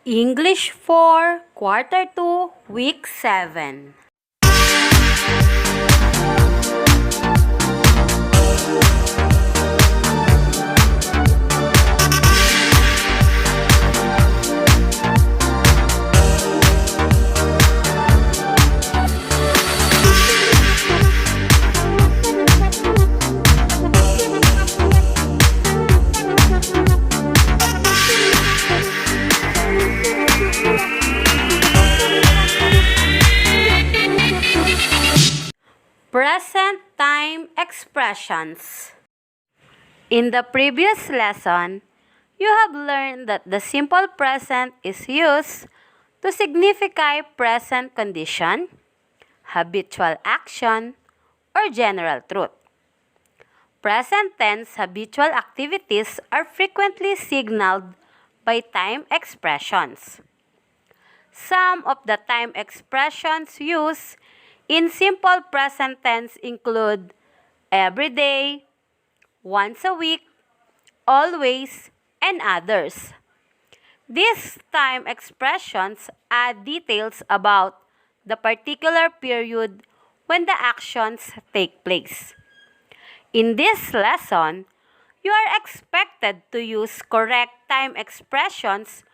English 4, Quarter 2, Week 7. Present time expressions. In the previous lesson, you have learned that the simple present is used to signify present condition, habitual action, or general truth. Present tense habitual activities are frequently signaled by time expressions. Some of the time expressions used in simple present tense include every day, once a week, always, and others. These time expressions add details about the particular period when the actions take place. In this lesson, you are expected to use correct time expressions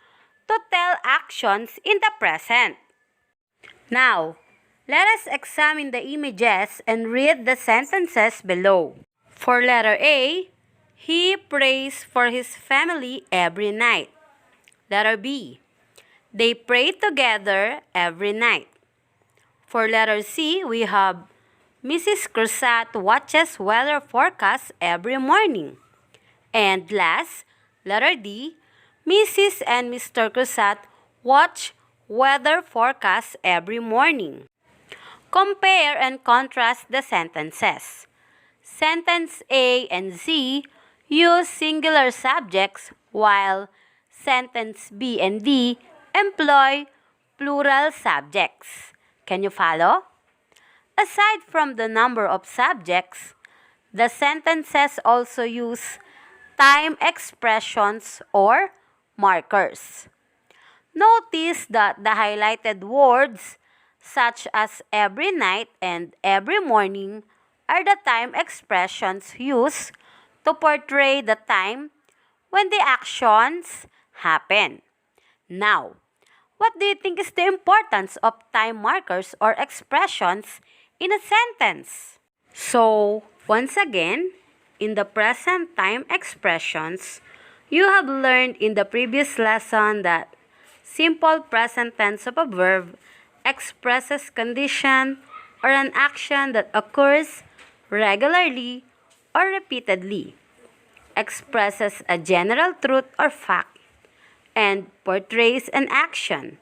to tell actions in the present. Now, let us examine the images and read the sentences below. For letter A, he prays for his family every night. Letter B, they pray together every night. For letter C, we have Mrs. Crusat watches weather forecasts every morning. And last, letter D, Mrs. and Mr. Crusat watch weather forecasts every morning. Compare and contrast the sentences. Sentence A and Z use singular subjects while sentence B and D employ plural subjects. Can you follow? Aside from the number of subjects, the sentences also use time expressions or markers. Notice that the highlighted words such as every night and every morning are the time expressions used to portray the time when the actions happen. Now, what do you think is the importance of time markers or expressions in a sentence? So, once again, in the present time expressions, you have learned in the previous lesson that simple present tense of a verb expresses condition or an action that occurs regularly or repeatedly, expresses a general truth or fact, and portrays an action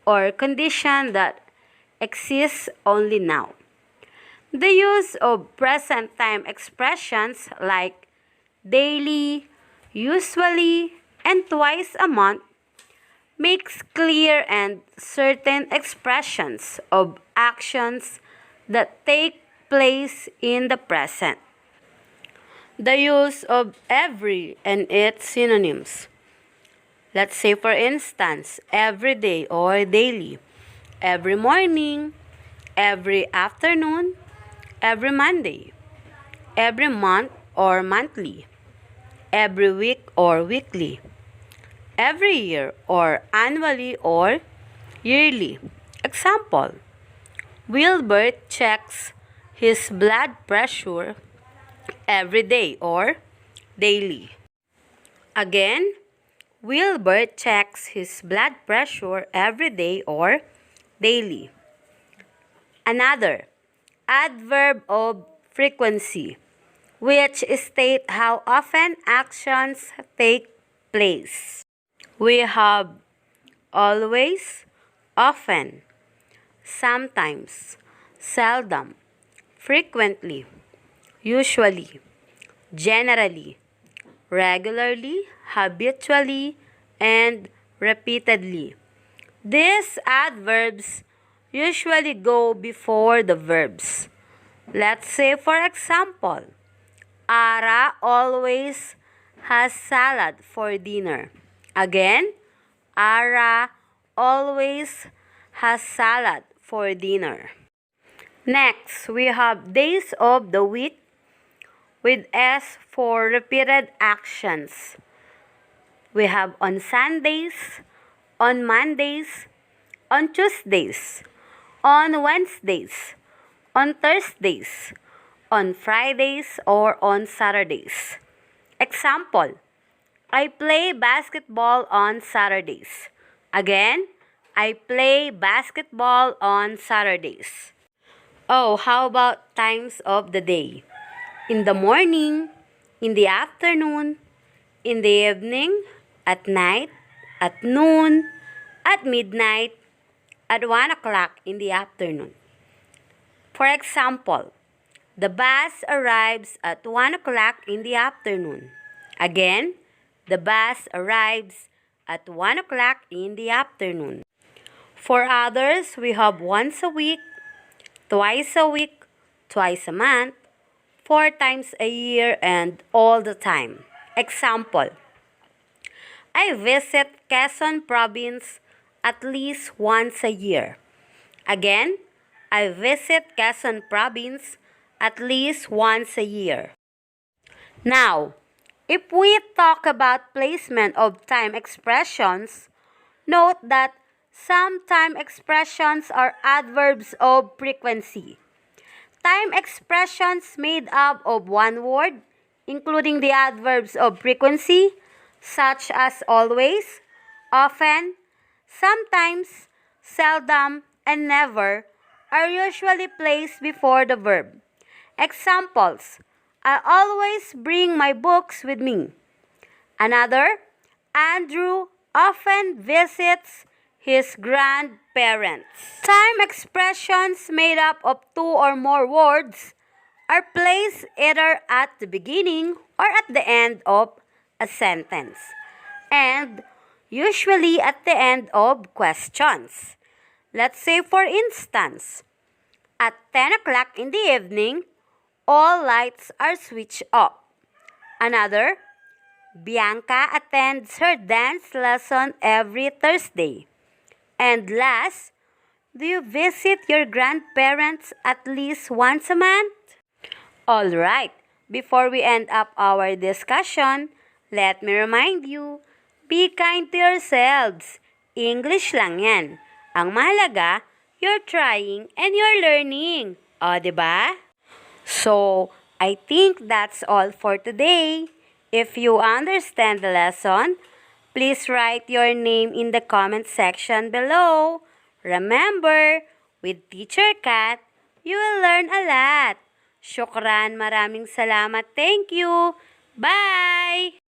or condition that exists only now. The use of present time expressions like daily, usually, and twice a month makes clear and certain expressions of actions that take place in the present. The use of every and its synonyms. Let's say for instance, every day or daily, every morning, every afternoon, every Monday, every month or monthly, every week or weekly, every year or annually or yearly. Example, Wilbert checks his blood pressure every day or daily. Again, Wilbert checks his blood pressure every day or daily. Another, adverb of frequency, which state how often actions take place. We have always, often, sometimes, seldom, frequently, usually, generally, regularly, habitually, and repeatedly. These adverbs usually go before the verbs. Let's say, for example, Ara always has salad for dinner. Again, Ara always has salad for dinner. Next, we have days of the week with S for repeated actions. We have on Sundays, on Mondays, on Tuesdays, on Wednesdays, on Thursdays, on Fridays, or on Saturdays. Example, I play basketball on Saturdays. Again, I play basketball on Saturdays. Oh, how about times of the day? In the morning, in the afternoon, in the evening, at night, at noon, at midnight, at 1 o'clock in the afternoon. For example, the bus arrives at 1 o'clock in the afternoon. Again, the bus arrives at 1 o'clock in the afternoon. For others, we have once a week, twice a week, twice a month, 4 times a year, and all the time. Example, I visit Quezon Province at least once a year. Again, I visit Quezon Province at least once a year. Now, if we talk about placement of time expressions, note that some time expressions are adverbs of frequency. Time expressions made up of one word, including the adverbs of frequency, such as always, often, sometimes, seldom, and never, are usually placed before the verb. Examples, I always bring my books with me. Another, Andrew often visits his grandparents. Time expressions made up of 2 or more words are placed either at the beginning or at the end of a sentence, and usually at the end of questions. Let's say, for instance, at 10 o'clock in the evening, all lights are switched off. Another, Bianca attends her dance lesson every Thursday. And last, do you visit your grandparents at least once a month? Alright, before we end up our discussion, let me remind you, be kind to yourselves. English lang yan. Ang mahalaga, you're trying and you're learning. O, diba? So, I think that's all for today. If you understand the lesson, please write your name in the comment section below. Remember, with Teacher Kat, you will learn a lot. Shukran, maraming salamat. Thank you. Bye!